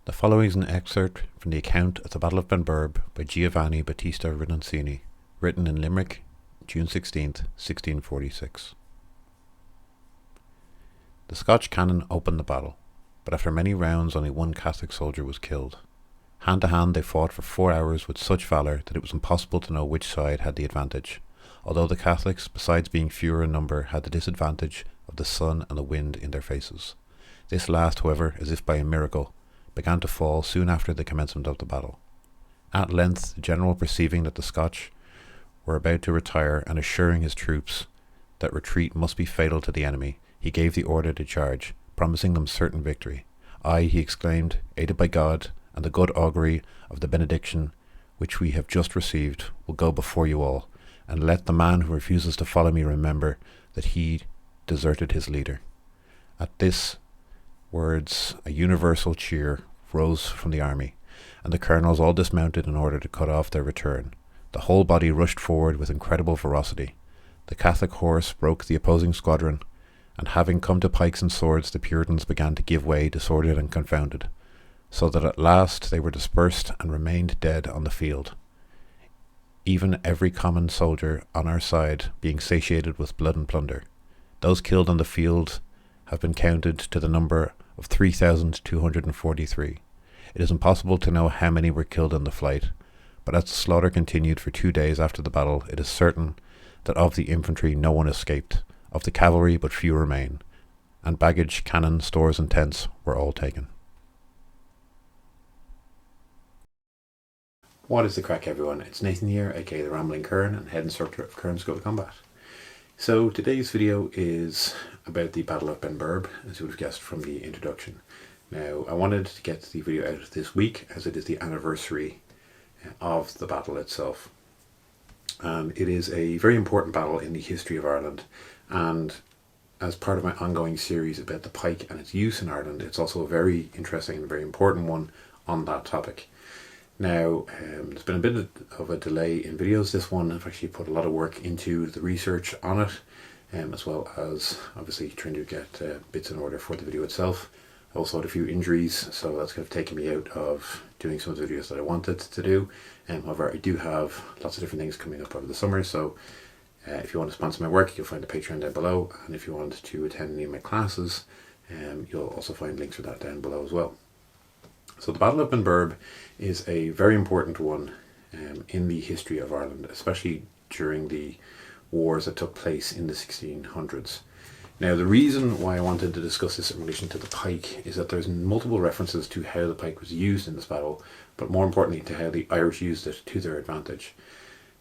The following is an excerpt from the account of the Battle of Benburb by Giovanni Battista Rinoncini, written in Limerick, June 16th, 1646. The Scotch cannon opened the battle, but after many rounds only one Catholic soldier was killed. Hand to hand they fought for 4 hours with such valour that it was impossible to know which side had the advantage, although the Catholics, besides being fewer in number, had the disadvantage of the sun and the wind in their faces. This last, however, as if by a miracle, began to fall soon after the commencement of the battle. At length the general, perceiving that the Scotch were about to retire and assuring his troops that retreat must be fatal to the enemy, he gave the order to charge, promising them certain victory. "I," he exclaimed, "aided by God and the good augury of the benediction which we have just received, will go before you all, and let the man who refuses to follow me remember that he deserted his leader." At this words a universal cheer rose from the army, and the colonels all dismounted in order to cut off their return. The whole body rushed forward with incredible ferocity. The Catholic horse broke the opposing squadron, and having come to pikes and swords, the Puritans began to give way, disordered and confounded, so that at last they were dispersed and remained dead on the field, even every common soldier on our side being satiated with blood and plunder. Those killed on the field have been counted to the number of 3,243. It is impossible to know how many were killed in the flight, but as the slaughter continued for 2 days after the battle, it is certain that of the infantry no one escaped, of the cavalry but few remain, and baggage, cannon, stores and tents were all taken. What is the crack, everyone? It's Nathan here, aka the Rambling Kern, and head instructor of Kern School of Combat. So today's video is about the Battle of Benburb, as you would have guessed from the introduction. Now, I wanted to get the video out this week as it is the anniversary of the battle itself. And it is a very important battle in the history of Ireland, and as part of my ongoing series about the pike and its use in Ireland, it's also a very interesting and very important one on that topic. Now, there's been a bit of a delay in videos. This one, I've actually put a lot of work into the research on it, as well as obviously trying to get bits in order for the video itself. I also had a few injuries, so that's kind of taken me out of doing some of the videos that I wanted to do. However, I do have lots of different things coming up over the summer, so if you want to sponsor my work, you'll find the Patreon down below, and if you want to attend any of my classes, you'll also find links for that down below as well. So the Battle of Benburb is a very important one in the history of Ireland, especially during the wars that took place in the 1600s. Now, the reason why I wanted to discuss this in relation to the pike is that there's multiple references to how the pike was used in this battle, but more importantly to how the Irish used it to their advantage.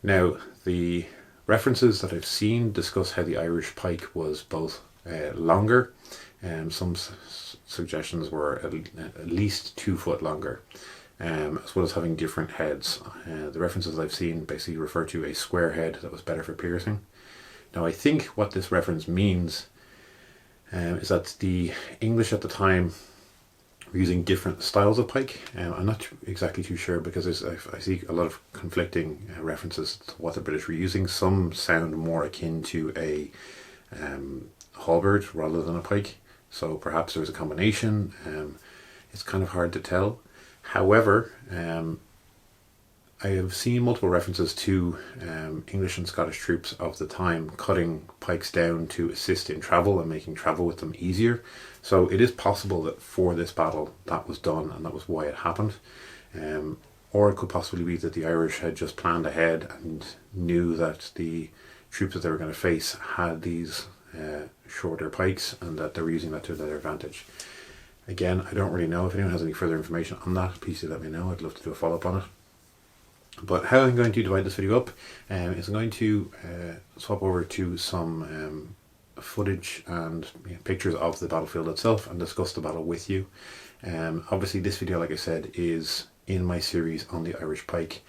Now, the references that I've seen discuss how the Irish pike was both longer, some suggestions were at least 2 foot longer, as well as having different heads. The references I've seen basically refer to a square head that was better for piercing. Now, I think what this reference means is that the English at the time were using different styles of pike. I'm not exactly too sure, because I see a lot of conflicting references to what the British were using. Some sound more akin to a halberd rather than a pike, so perhaps there's a combination. It's kind of hard to tell. However, I have seen multiple references to English and Scottish troops of the time cutting pikes down to assist in travel and making travel with them easier. So it is possible that for this battle that was done and that was why it happened. Or it could possibly be that the Irish had just planned ahead and knew that the troops that they were going to face had these shorter pikes and that they were using that to their advantage. Again, I don't really know. If anyone has any further information on that, please do let me know. I'd love to do a follow-up on it. But how I'm going to divide this video up is I'm going to swap over to some footage and pictures of the battlefield itself and discuss the battle with you. Obviously this video, like I said, is in my series on the Irish pike,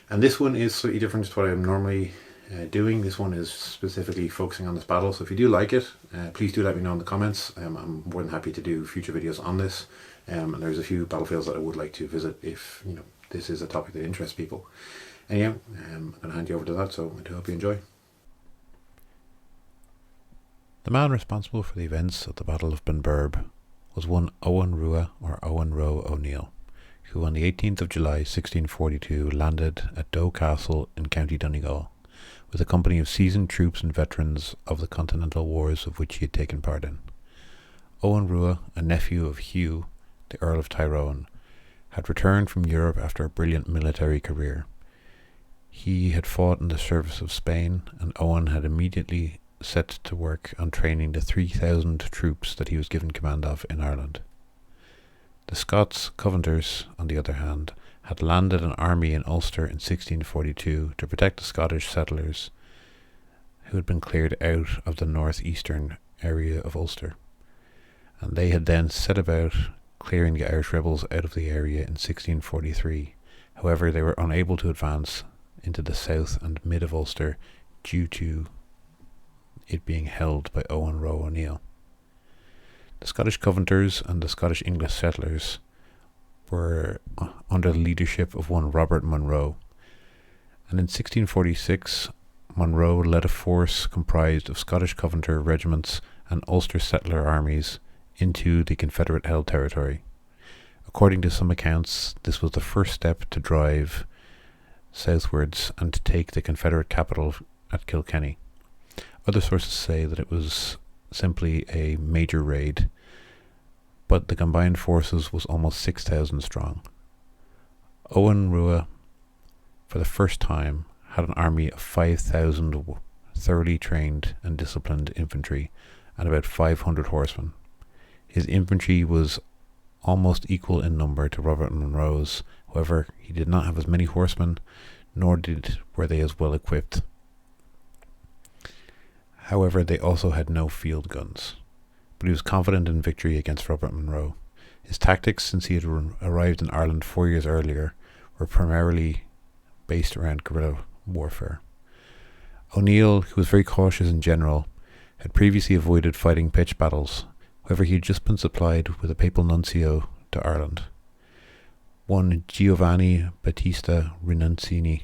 and this one is slightly different to what I'm normally doing. This one is specifically focusing on this battle, so if you do like it, please do let me know in the comments. I'm more than happy to do future videos on this, and there's a few battlefields that I would like to visit if this is a topic that interests people. Anyhow, I'm going to hand you over to that, so I do hope you enjoy. The man responsible for the events of the Battle of Benburb was one Owen Rua or Owen Roe O'Neill, who on the 18th of July 1642 landed at Doe Castle in County Donegal, with a company of seasoned troops and veterans of the continental wars of which he had taken part in. Owen Rua, a nephew of Hugh, the Earl of Tyrone, had returned from Europe after a brilliant military career. He had fought in the service of Spain, and Owen had immediately set to work on training the 3,000 troops that he was given command of in Ireland. The Scots Covenanters, on the other hand, had landed an army in Ulster in 1642 to protect the Scottish settlers who had been cleared out of the northeastern area of Ulster, and they had then set about clearing the Irish rebels out of the area in 1643. However, they were unable to advance into the south and mid of Ulster due to it being held by Owen Roe O'Neill. The Scottish Covenanters and the Scottish English settlers were under the leadership of one Robert Monroe, and in 1646 Monroe led a force comprised of Scottish Covenanter regiments and Ulster settler armies into the Confederate-held territory. According to some accounts, this was the first step to drive southwards and to take the Confederate capital at Kilkenny. Other sources say that it was simply a major raid, but the combined forces was almost 6,000 strong. Owen Rua, for the first time, had an army of 5,000 thoroughly trained and disciplined infantry and about 500 horsemen. His infantry was almost equal in number to Robert Monroe's. However, he did not have as many horsemen, nor were they as well equipped. However, they also had no field guns, but he was confident in victory against Robert Monroe. His tactics, since he had arrived in Ireland 4 years earlier, were primarily based around guerrilla warfare. O'Neill, who was very cautious in general, had previously avoided fighting pitched battles. However, he had just been supplied with a papal nuncio to Ireland. One Giovanni Battista Rinuncini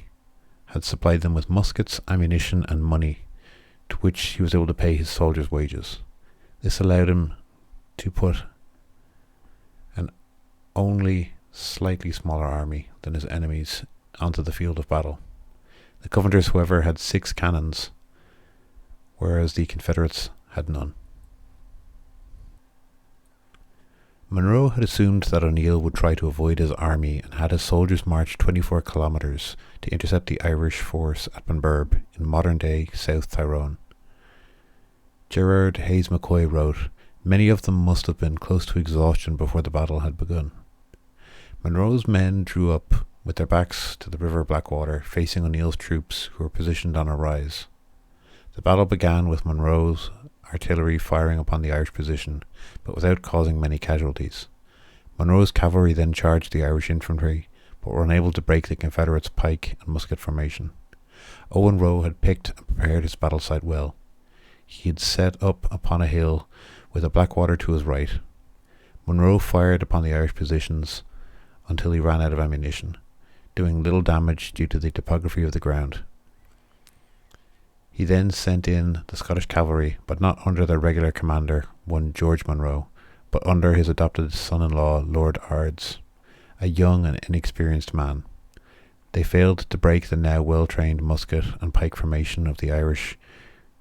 had supplied them with muskets, ammunition, and money, to which he was able to pay his soldiers' wages. This allowed him to put an only slightly smaller army than his enemies onto the field of battle. The Covenanters, however, had 6 cannons, whereas the Confederates had none. Monroe had assumed that O'Neill would try to avoid his army and had his soldiers march 24 kilometres to intercept the Irish force at Benburb in modern-day South Tyrone. Gerard Hayes McCoy wrote, "Many of them must have been close to exhaustion before the battle had begun." Monroe's men drew up with their backs to the River Blackwater, facing O'Neill's troops, who were positioned on a rise. The battle began with Monroe's artillery firing upon the Irish position, but without causing many casualties. Monroe's cavalry then charged the Irish infantry, but were unable to break the Confederates' pike and musket formation. Owen Roe had picked and prepared his battle site well. He had set up upon a hill with a Blackwater to his right. Monroe fired upon the Irish positions until he ran out of ammunition, doing little damage due to the topography of the ground. He then sent in the Scottish cavalry, but not under their regular commander, one George Monroe, but under his adopted son-in-law, Lord Ards, a young and inexperienced man. They failed to break the now well-trained musket and pike formation of the Irish,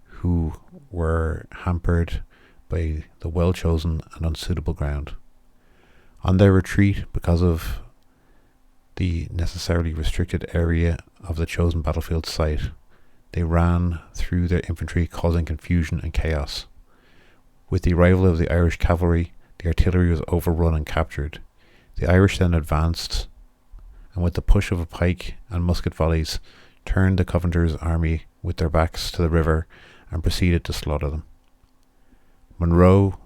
who were hampered by the well-chosen and unsuitable ground. On their retreat, because of the necessarily restricted area of the chosen battlefield site, they ran through their infantry, causing confusion and chaos. With the arrival of the Irish cavalry, the artillery was overrun and captured. The Irish then advanced, and with the push of a pike and musket volleys, turned the Covenanters' army with their backs to the river and proceeded to slaughter them. Monroe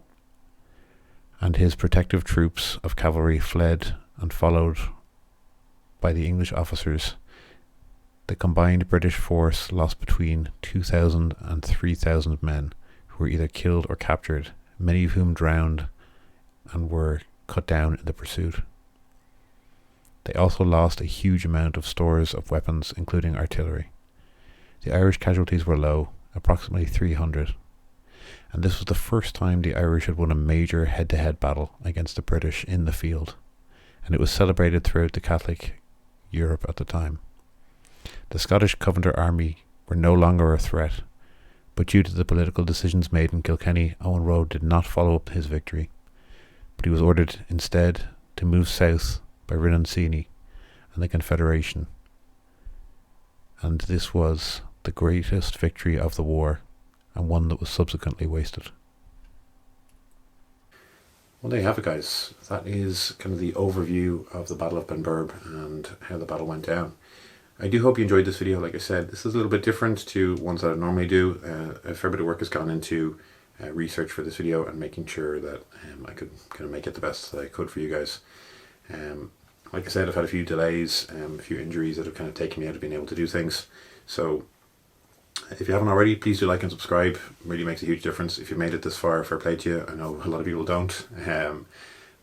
and his protective troops of cavalry fled, and followed by the English officers, the combined British force lost between 2,000 and 3,000 men, who were either killed or captured, many of whom drowned and were cut down in the pursuit. They also lost a huge amount of stores of weapons, including artillery. The Irish casualties were low, approximately 300, and this was the first time the Irish had won a major head-to-head battle against the British in the field, and it was celebrated throughout the Catholic Europe at the time. The Scottish Covenanter army were no longer a threat, but due to the political decisions made in Kilkenny, Owen Roe did not follow up his victory, but he was ordered instead to move south by Rinuncini and the Confederation, and this was the greatest victory of the war, and one that was subsequently wasted. Well, there you have it, guys. That is kind of the overview of the Battle of Benburb and how the battle went down. I do hope you enjoyed this video. Like I said, this is a little bit different to ones that I normally do. A fair bit of work has gone into research for this video and making sure that I could kind of make it the best that I could for you guys. Like I said, I've had a few delays, a few injuries that have kind of taken me out of being able to do things. So if you haven't already, please do like and subscribe. It really makes a huge difference. If you made it this far, fair play to you. I know a lot of people don't,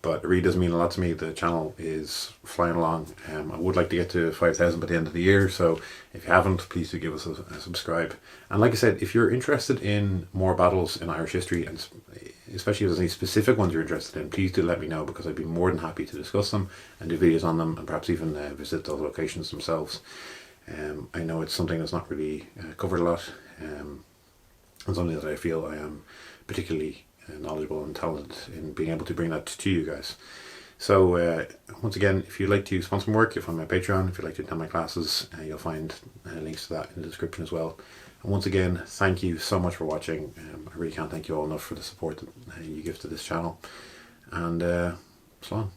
but it really does mean a lot to me. The channel is flying along. I would like to get to 5,000 by the end of the year, so if you haven't, please do give us a subscribe. And like I said, if you're interested in more battles in Irish history, and especially if there's any specific ones you're interested in, please do let me know, because I'd be more than happy to discuss them and do videos on them, and perhaps even visit those locations themselves. I know it's something that's not really covered a lot, and something that I feel I am particularly knowledgeable and talented in being able to bring that to you guys. So once again, if you'd like to sponsor my work, you'll find my Patreon. If you'd like to attend my classes, you'll find links to that in the description as well. And once again, thank you so much for watching. I really can't thank you all enough for the support that you give to this channel. And so on.